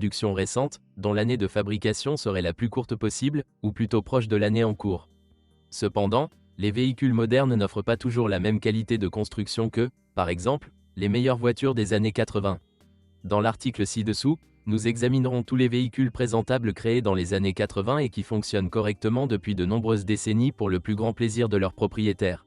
production récente, dont l'année de fabrication serait la plus courte possible, ou plutôt proche de l'année en cours. Cependant, les véhicules modernes n'offrent pas toujours la même qualité de construction que, par exemple, les meilleures voitures des années 80. Dans l'article ci-dessous, nous examinerons tous les véhicules présentables créés dans les années 80 et qui fonctionnent correctement depuis de nombreuses décennies pour le plus grand plaisir de leurs propriétaires.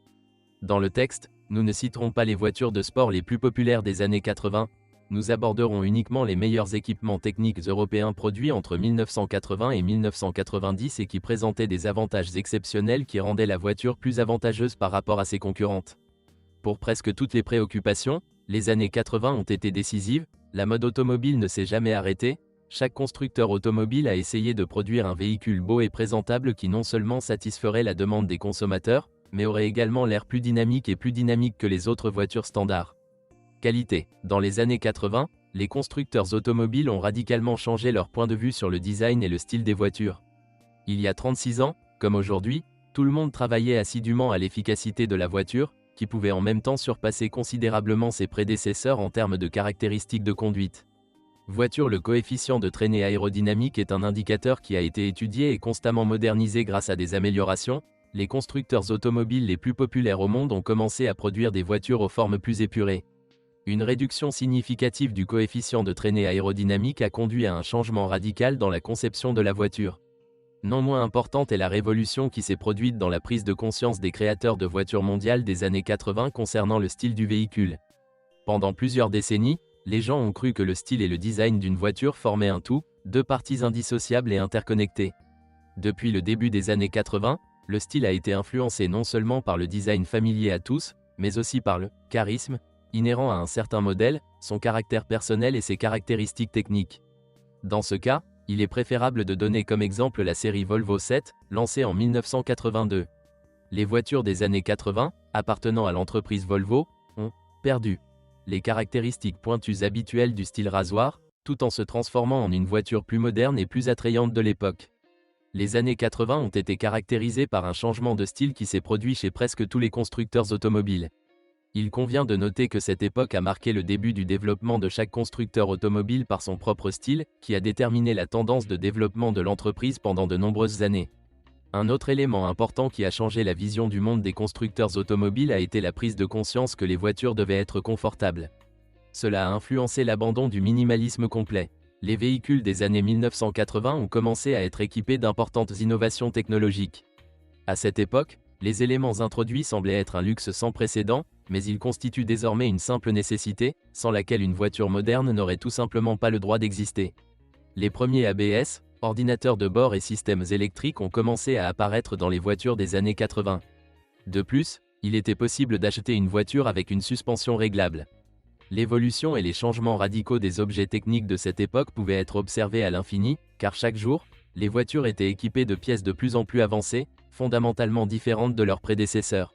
Dans le texte, nous ne citerons pas les voitures de sport les plus populaires des années 80, nous aborderons uniquement les meilleurs équipements techniques européens produits entre 1980 et 1990 et qui présentaient des avantages exceptionnels qui rendaient la voiture plus avantageuse par rapport à ses concurrentes. Pour presque toutes les préoccupations, les années 80 ont été décisives, la mode automobile ne s'est jamais arrêtée, chaque constructeur automobile a essayé de produire un véhicule beau et présentable qui non seulement satisferait la demande des consommateurs, mais aurait également l'air plus dynamique que les autres voitures standards. Qualité. Dans les années 80, les constructeurs automobiles ont radicalement changé leur point de vue sur le design et le style des voitures. Il y a 36 ans, comme aujourd'hui, tout le monde travaillait assidûment à l'efficacité de la voiture, qui pouvait en même temps surpasser considérablement ses prédécesseurs en termes de caractéristiques de conduite. Le coefficient de traînée aérodynamique est un indicateur qui a été étudié et constamment modernisé grâce à des améliorations. Les constructeurs automobiles les plus populaires au monde ont commencé à produire des voitures aux formes plus épurées. Une réduction significative du coefficient de traînée aérodynamique a conduit à un changement radical dans la conception de la voiture. Non moins importante est la révolution qui s'est produite dans la prise de conscience des créateurs de voitures mondiales des années 80 concernant le style du véhicule. Pendant plusieurs décennies, les gens ont cru que le style et le design d'une voiture formaient un tout, deux parties indissociables et interconnectées. Depuis le début des années 80, le style a été influencé non seulement par le design familier à tous, mais aussi par le charisme, inhérent à un certain modèle, son caractère personnel et ses caractéristiques techniques. Dans ce cas, il est préférable de donner comme exemple la série Volvo 7, lancée en 1982. Les voitures des années 80, appartenant à l'entreprise Volvo, ont perdu les caractéristiques pointues habituelles du style rasoir, tout en se transformant en une voiture plus moderne et plus attrayante de l'époque. Les années 80 ont été caractérisées par un changement de style qui s'est produit chez presque tous les constructeurs automobiles. Il convient de noter que cette époque a marqué le début du développement de chaque constructeur automobile par son propre style, qui a déterminé la tendance de développement de l'entreprise pendant de nombreuses années. Un autre élément important qui a changé la vision du monde des constructeurs automobiles a été la prise de conscience que les voitures devaient être confortables. Cela a influencé l'abandon du minimalisme complet. Les véhicules des années 1980 ont commencé à être équipés d'importantes innovations technologiques. À cette époque, les éléments introduits semblaient être un luxe sans précédent, mais ils constituent désormais une simple nécessité, sans laquelle une voiture moderne n'aurait tout simplement pas le droit d'exister. Les premiers ABS, ordinateurs de bord et systèmes électriques ont commencé à apparaître dans les voitures des années 80. De plus, il était possible d'acheter une voiture avec une suspension réglable. L'évolution et les changements radicaux des objets techniques de cette époque pouvaient être observés à l'infini, car chaque jour, les voitures étaient équipées de pièces de plus en plus avancées, fondamentalement différentes de leurs prédécesseurs.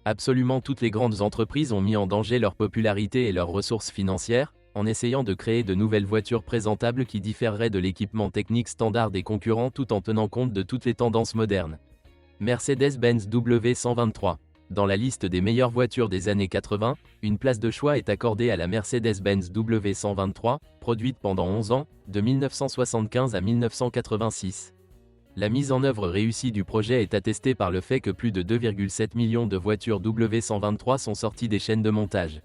Absolument toutes les grandes entreprises ont mis en danger leur popularité et leurs ressources financières, en essayant de créer de nouvelles voitures présentables qui différeraient de l'équipement technique standard des concurrents tout en tenant compte de toutes les tendances modernes. Mercedes-Benz W123. Dans la liste des meilleures voitures des années 80, une place de choix est accordée à la Mercedes-Benz W123, produite pendant 11 ans, de 1975 à 1986. La mise en œuvre réussie du projet est attestée par le fait que plus de 2,7 millions de voitures W123 sont sorties des chaînes de montage.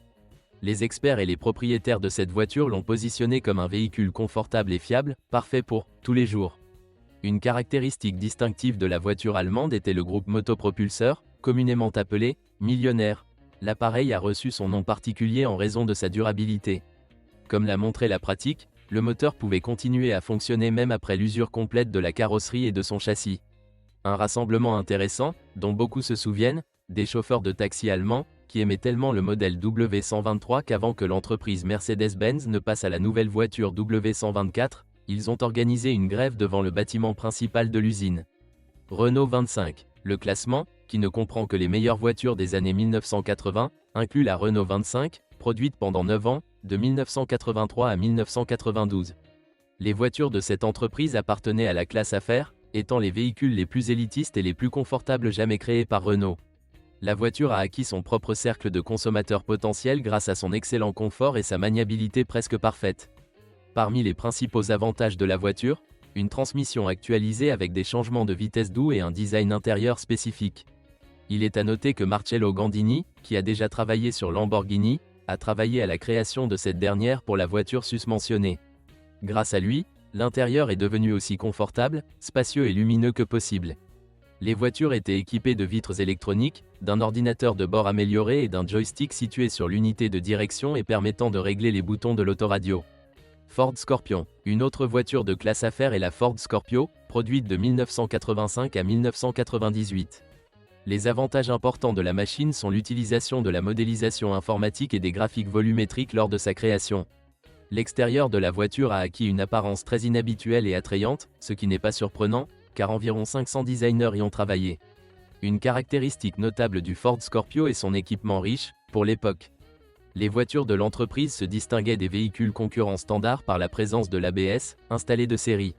Les experts et les propriétaires de cette voiture l'ont positionnée comme un véhicule confortable et fiable, parfait pour tous les jours. Une caractéristique distinctive de la voiture allemande était le groupe motopropulseur, communément appelé millionnaire. L'appareil a reçu son nom particulier en raison de sa durabilité. Comme l'a montré la pratique, le moteur pouvait continuer à fonctionner même après l'usure complète de la carrosserie et de son châssis. Un rassemblement intéressant, dont beaucoup se souviennent, des chauffeurs de taxi allemands, qui aimaient tellement le modèle W123 qu'avant que l'entreprise Mercedes-Benz ne passe à la nouvelle voiture W124, ils ont organisé une grève devant le bâtiment principal de l'usine. Renault 25. Le classement, qui ne comprend que les meilleures voitures des années 1980, inclut la Renault 25, produite pendant 9 ans, de 1983 à 1992. Les voitures de cette entreprise appartenaient à la classe affaires, étant les véhicules les plus élitistes et les plus confortables jamais créés par Renault. La voiture a acquis son propre cercle de consommateurs potentiels grâce à son excellent confort et sa maniabilité presque parfaite. Parmi les principaux avantages de la voiture, une transmission actualisée avec des changements de vitesse doux et un design intérieur spécifique. Il est à noter que Marcello Gandini, qui a déjà travaillé sur Lamborghini, a travaillé à la création de cette dernière pour la voiture susmentionnée. Grâce à lui, l'intérieur est devenu aussi confortable, spacieux et lumineux que possible. Les voitures étaient équipées de vitres électroniques, d'un ordinateur de bord amélioré et d'un joystick situé sur l'unité de direction et permettant de régler les boutons de l'autoradio. Ford Scorpion. Une autre voiture de classe affaires est la Ford Scorpio, produite de 1985 à 1998. Les avantages importants de la machine sont l'utilisation de la modélisation informatique et des graphiques volumétriques lors de sa création. L'extérieur de la voiture a acquis une apparence très inhabituelle et attrayante, ce qui n'est pas surprenant, car environ 500 designers y ont travaillé. Une caractéristique notable du Ford Scorpio est son équipement riche, pour l'époque. Les voitures de l'entreprise se distinguaient des véhicules concurrents standards par la présence de l'ABS, installé de série.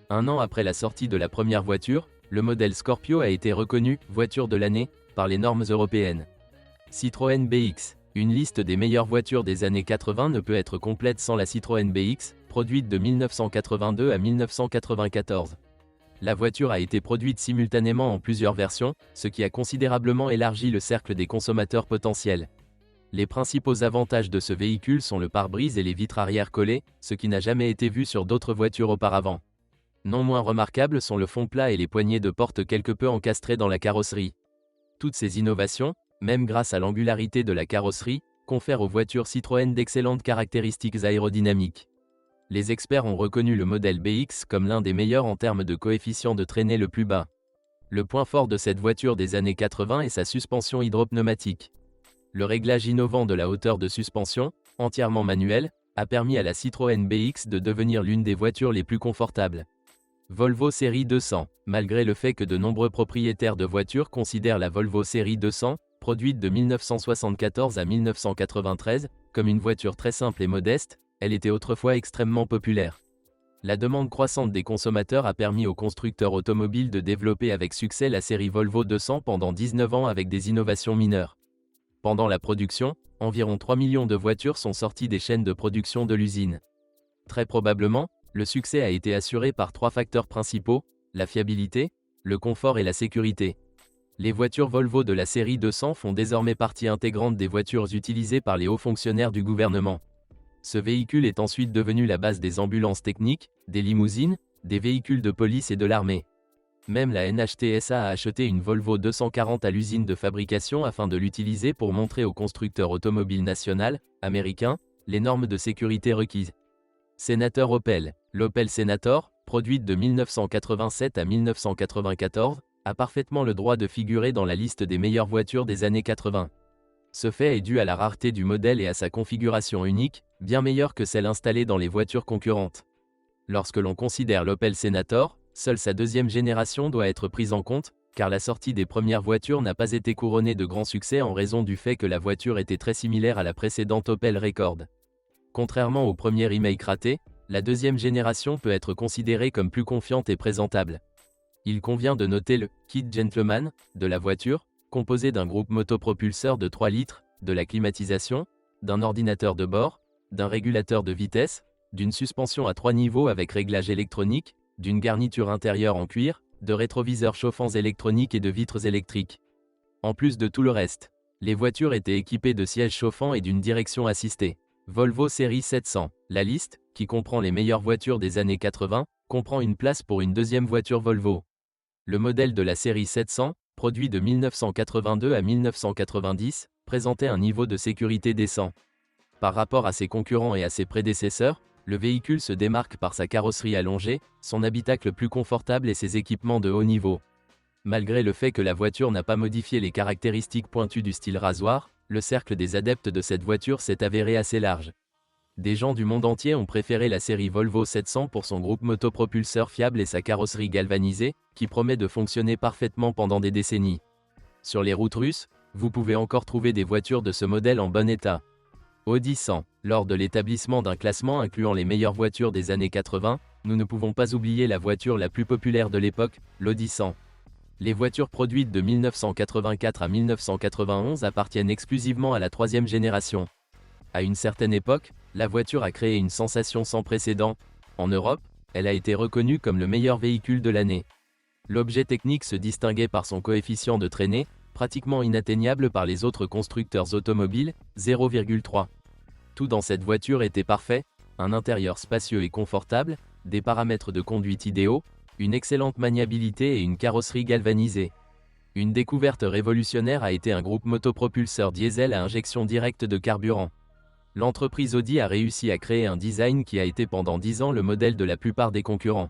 Un an après la sortie de la première voiture, le modèle Scorpio a été reconnu « voiture de l'année » par les normes européennes. Citroën BX. Une liste des meilleures voitures des années 80 ne peut être complète sans la Citroën BX, produite de 1982 à 1994. La voiture a été produite simultanément en plusieurs versions, ce qui a considérablement élargi le cercle des consommateurs potentiels. Les principaux avantages de ce véhicule sont le pare-brise et les vitres arrière collées, ce qui n'a jamais été vu sur d'autres voitures auparavant. Non moins remarquables sont le fond plat et les poignées de porte quelque peu encastrées dans la carrosserie. Toutes ces innovations, même grâce à l'angularité de la carrosserie, confèrent aux voitures Citroën d'excellentes caractéristiques aérodynamiques. Les experts ont reconnu le modèle BX comme l'un des meilleurs en termes de coefficient de traînée le plus bas. Le point fort de cette voiture des années 80 est sa suspension hydropneumatique. Le réglage innovant de la hauteur de suspension, entièrement manuel, a permis à la Citroën BX de devenir l'une des voitures les plus confortables. Volvo Série 200. Malgré le fait que de nombreux propriétaires de voitures considèrent la Volvo Série 200, produite de 1974 à 1993, comme une voiture très simple et modeste, elle était autrefois extrêmement populaire. La demande croissante des consommateurs a permis aux constructeurs automobiles de développer avec succès la série Volvo 200 pendant 19 ans avec des innovations mineures. Pendant la production, environ 3 millions de voitures sont sorties des chaînes de production de l'usine. Très probablement, le succès a été assuré par 3 facteurs principaux, la fiabilité, le confort et la sécurité. Les voitures Volvo de la série 200 font désormais partie intégrante des voitures utilisées par les hauts fonctionnaires du gouvernement. Ce véhicule est ensuite devenu la base des ambulances techniques, des limousines, des véhicules de police et de l'armée. Même la NHTSA a acheté une Volvo 240 à l'usine de fabrication afin de l'utiliser pour montrer au constructeur automobile national, américain, les normes de sécurité requises. Sénateur Opel. L'Opel Senator, produite de 1987 à 1994, a parfaitement le droit de figurer dans la liste des meilleures voitures des années 80. Ce fait est dû à la rareté du modèle et à sa configuration unique, bien meilleure que celle installée dans les voitures concurrentes. Lorsque l'on considère l'Opel Senator, seule sa deuxième génération doit être prise en compte, car la sortie des premières voitures n'a pas été couronnée de grand succès en raison du fait que la voiture était très similaire à la précédente Opel Rekord. Contrairement au premier remake raté, la deuxième génération peut être considérée comme plus confiante et présentable. Il convient de noter le « kit gentleman » de la voiture, composé d'un groupe motopropulseur de 3 litres, de la climatisation, d'un ordinateur de bord, d'un régulateur de vitesse, d'une suspension à 3 niveaux avec réglage électronique, d'une garniture intérieure en cuir, de rétroviseurs chauffants électroniques et de vitres électriques. En plus de tout le reste, les voitures étaient équipées de sièges chauffants et d'une direction assistée. Volvo Série 700. La liste, qui comprend les meilleures voitures des années 80, comprend une place pour une deuxième voiture Volvo. Le modèle de la série 700, produit de 1982 à 1990, présentait un niveau de sécurité décent. Par rapport à ses concurrents et à ses prédécesseurs, le véhicule se démarque par sa carrosserie allongée, son habitacle plus confortable et ses équipements de haut niveau. Malgré le fait que la voiture n'a pas modifié les caractéristiques pointues du style rasoir, le cercle des adeptes de cette voiture s'est avéré assez large. Des gens du monde entier ont préféré la série Volvo 700 pour son groupe motopropulseur fiable et sa carrosserie galvanisée, qui promet de fonctionner parfaitement pendant des décennies. Sur les routes russes, vous pouvez encore trouver des voitures de ce modèle en bon état. Audi 100. Lors de l'établissement d'un classement incluant les meilleures voitures des années 80, nous ne pouvons pas oublier la voiture la plus populaire de l'époque, l'Audi 100. Les voitures produites de 1984 à 1991 appartiennent exclusivement à la troisième génération. À une certaine époque, la voiture a créé une sensation sans précédent. En Europe, elle a été reconnue comme le meilleur véhicule de l'année. L'objet technique se distinguait par son coefficient de traînée, pratiquement inatteignable par les autres constructeurs automobiles, 0,3. Tout dans cette voiture était parfait, un intérieur spacieux et confortable, des paramètres de conduite idéaux, une excellente maniabilité et une carrosserie galvanisée. Une découverte révolutionnaire a été un groupe motopropulseur diesel à injection directe de carburant. L'entreprise Audi a réussi à créer un design qui a été pendant 10 ans le modèle de la plupart des concurrents.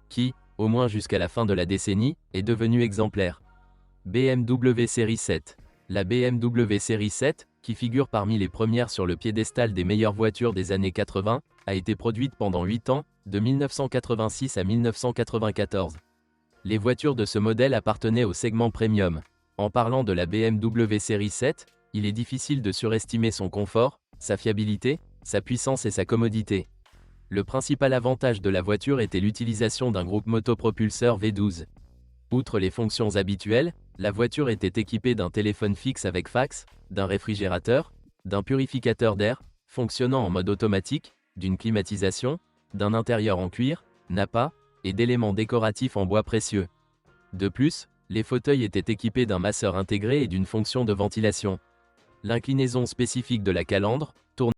Qui, au moins jusqu'à la fin de la décennie, est devenu exemplaire. BMW Série 7. La BMW Série 7, qui figure parmi les premières sur le piédestal des meilleures voitures des années 80, a été produite pendant 8 ans, de 1986 à 1994. Les voitures de ce modèle appartenaient au segment premium. En parlant de la BMW Série 7, il est difficile de surestimer son confort, sa fiabilité, sa puissance et sa commodité. Le principal avantage de la voiture était l'utilisation d'un groupe motopropulseur V12. Outre les fonctions habituelles, la voiture était équipée d'un téléphone fixe avec fax, d'un réfrigérateur, d'un purificateur d'air, fonctionnant en mode automatique, d'une climatisation, d'un intérieur en cuir, nappa, et d'éléments décoratifs en bois précieux. De plus, les fauteuils étaient équipés d'un masseur intégré et d'une fonction de ventilation. L'inclinaison spécifique de la calandre tourne.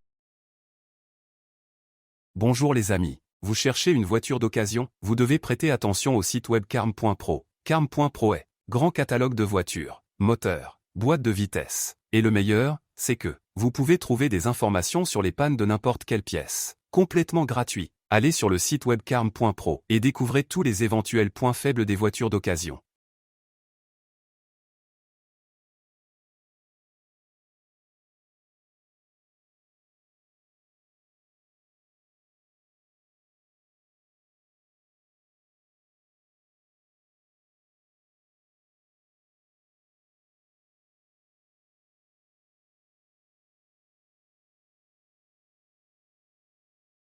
Bonjour les amis, vous cherchez une voiture d'occasion, vous devez prêter attention au site web carm.pro. Carm.pro est grand catalogue de voitures, moteurs, boîtes de vitesse. Et le meilleur, c'est que vous pouvez trouver des informations sur les pannes de n'importe quelle pièce. Complètement gratuit. Allez sur le site web carm.pro et découvrez tous les éventuels points faibles des voitures d'occasion.